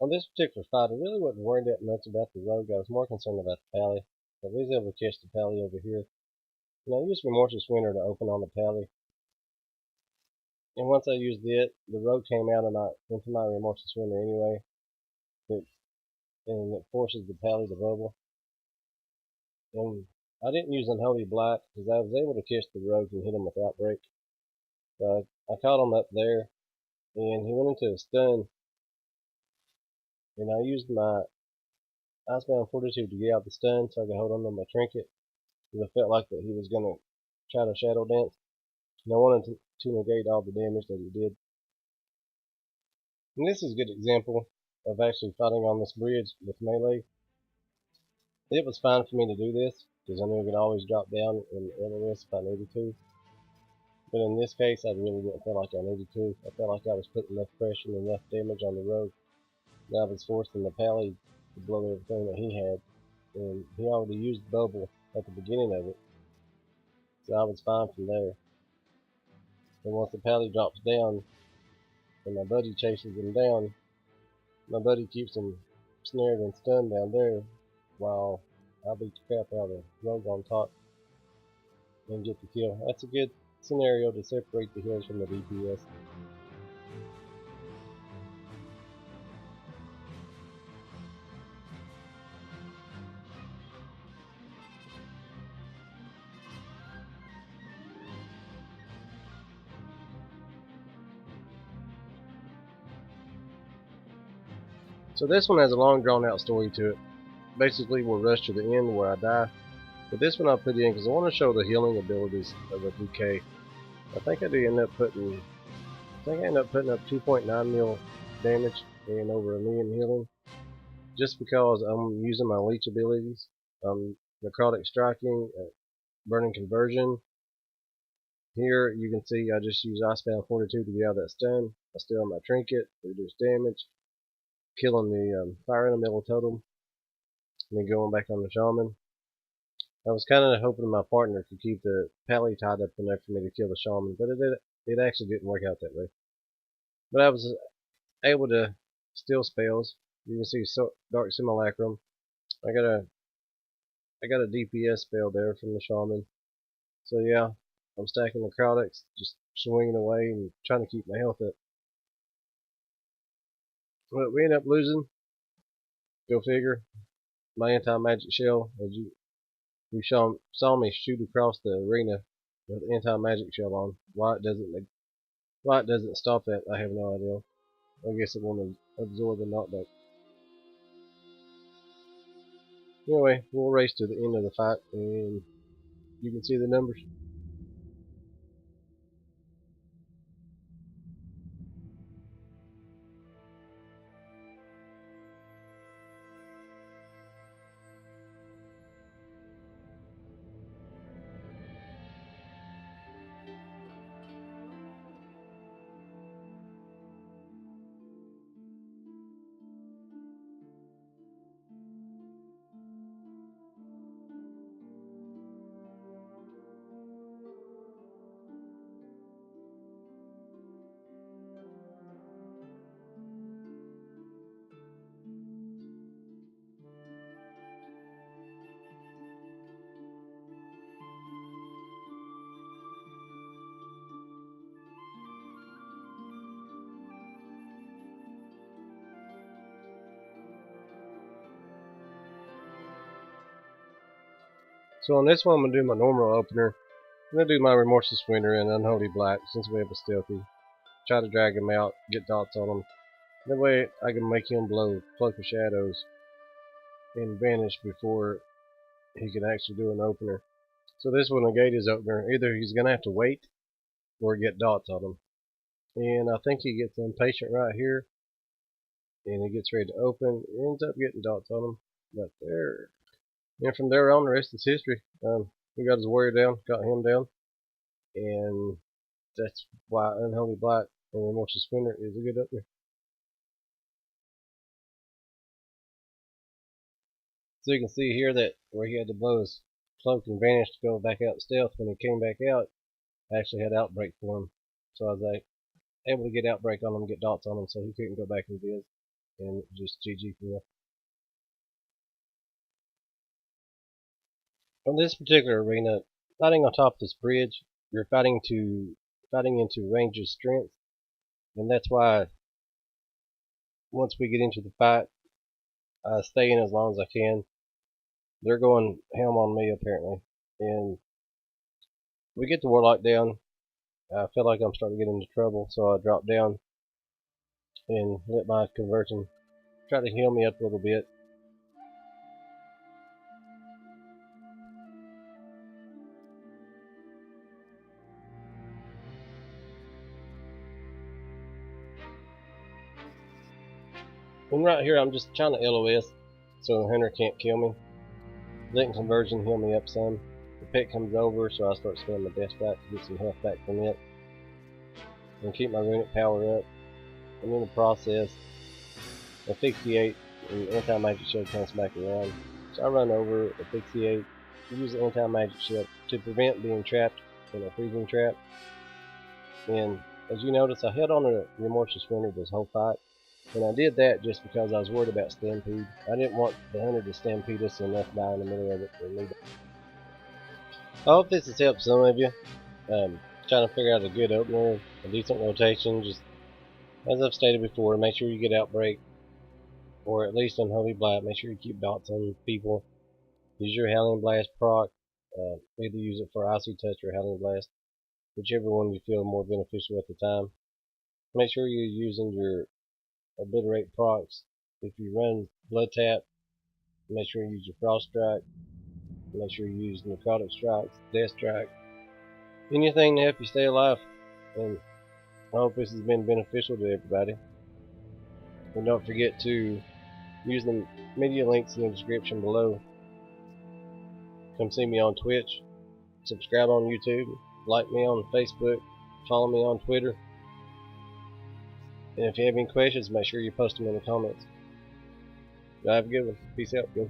On this particular fight, I really wasn't worried that much about the rogue. I was more concerned about the pally. But we was able to catch the pally over here. And I used Remorseless Winter to open on the pally. And once I used it, the rogue came out into my Remorseless Winter anyway. It, and it forces the pally to bubble. And I didn't use Unholy Blight because I was able to catch the rogue and hit him with Outbreak. So I caught him up there, and he went into a stun. And I used my Icebound Fortitude to get out the stun so I could hold on to my trinket. Because I felt like that he was going to try to Shadow Dance. And I wanted to negate all the damage that he did. And this is a good example of actually fighting on this bridge with melee. It was fine for me to do this because I knew I could always drop down in LOS if I needed to. But in this case, I really didn't feel like I needed to. I felt like I was putting enough pressure and enough damage on the rogue that I was forcing the pally to blow everything that he had. And he already used the bubble at the beginning of it. So I was fine from there. And once the pally drops down and my buddy chases him down, my buddy keeps him snared and stunned down there while I beat the crap out of the rogue on top and get the kill. That's a good scenario to separate the heals from the DPS. So this one has a long drawn out story to it. Basically we'll rush to the end where I die. But this one I put in because I want to show the healing abilities of a DK. I think I ended up putting up 2.9 mil damage and over a million healing. Just because I'm using my leech abilities. Necrotic striking, burning conversion. Here you can see I just use Icebound Fortitude to get out of that stun. I still have my trinket, reduce damage, killing the fire elemental totem, and then going back on the shaman. I was kind of hoping my partner could keep the pally tied up enough for me to kill the shaman, but it actually didn't work out that way. But I was able to steal spells. You can see Dark Simulacrum. I got a DPS spell there from the shaman. So yeah, I'm stacking necrotics, just swinging away and trying to keep my health up. But we end up losing. Go figure. My anti-magic shell, as you saw me shoot across the arena with anti-magic shell on. Why it doesn't stop that, I have no idea. I guess it won't absorb the knockback. Anyway, we'll race to the end of the fight, and you can see the numbers. So on this one, I'm going to do my normal opener. I'm going to do my Remorseless Winter and Unholy Black since we have a stealthy. Try to drag him out, get dots on him. That way I can make him blow Cloak of Shadows and vanish before he can actually do an opener. So this will negate his opener. Either he's going to have to wait or get dots on him. And I think he gets impatient right here. And he gets ready to open. He ends up getting dots on him. Right there. And from there on, the rest is history. We got his warrior down, got him down. And that's why Unholy Black and Remorseless Winter is a good opener. So you can see here that where he had to blow his cloak and vanish to go back out stealth, when he came back out, I actually had Outbreak for him. So I was able to get Outbreak on him, get dots on him, so he couldn't go back and viz. and just GG for you. On this particular arena, fighting on top of this bridge, you're fighting into Ranger's strength, and that's why once we get into the fight, I stay in as long as I can. They're going helm on me apparently, and we get the Warlock down. I feel like I'm starting to get into trouble, so I drop down and let my conversion try to heal me up a little bit. And right here, I'm just trying to LOS so the hunter can't kill me. Letting conversion heal me up some. The pet comes over, so I start spending my death strike to get some health back from it. And keep my runic power up. And in the process, asphyxiate and anti-magic shield comes back around. So I run over, asphyxiate, use the anti-magic shield to prevent being trapped in a freezing trap. And as you notice, I held on to Remorseless Surrender this whole fight. And I did that just because I was worried about Stampede. I didn't want the hunter to stampede us and us die in the middle of it for me. I hope this has helped some of you. Trying to figure out a good opener, a decent rotation. Just as I've stated before, make sure you get Outbreak, or at least Unholy Blight. Make sure you keep dots on people. Use your Howling Blast proc. Either use it for Icy Touch or Howling Blast, whichever one you feel more beneficial at the time. Make sure you're using your Obliterate procs. If you run Blood Tap, make sure you use your Frost Strike. Make sure you use Necrotic Strikes, Death Strike, anything to help you stay alive. And I hope this has been beneficial to everybody. And don't forget to use the media links in the description below. Come see me on Twitch, subscribe on YouTube, like me on Facebook, follow me on Twitter. And if you have any questions, make sure you post them in the comments. Y'all have a good one. Peace out, good.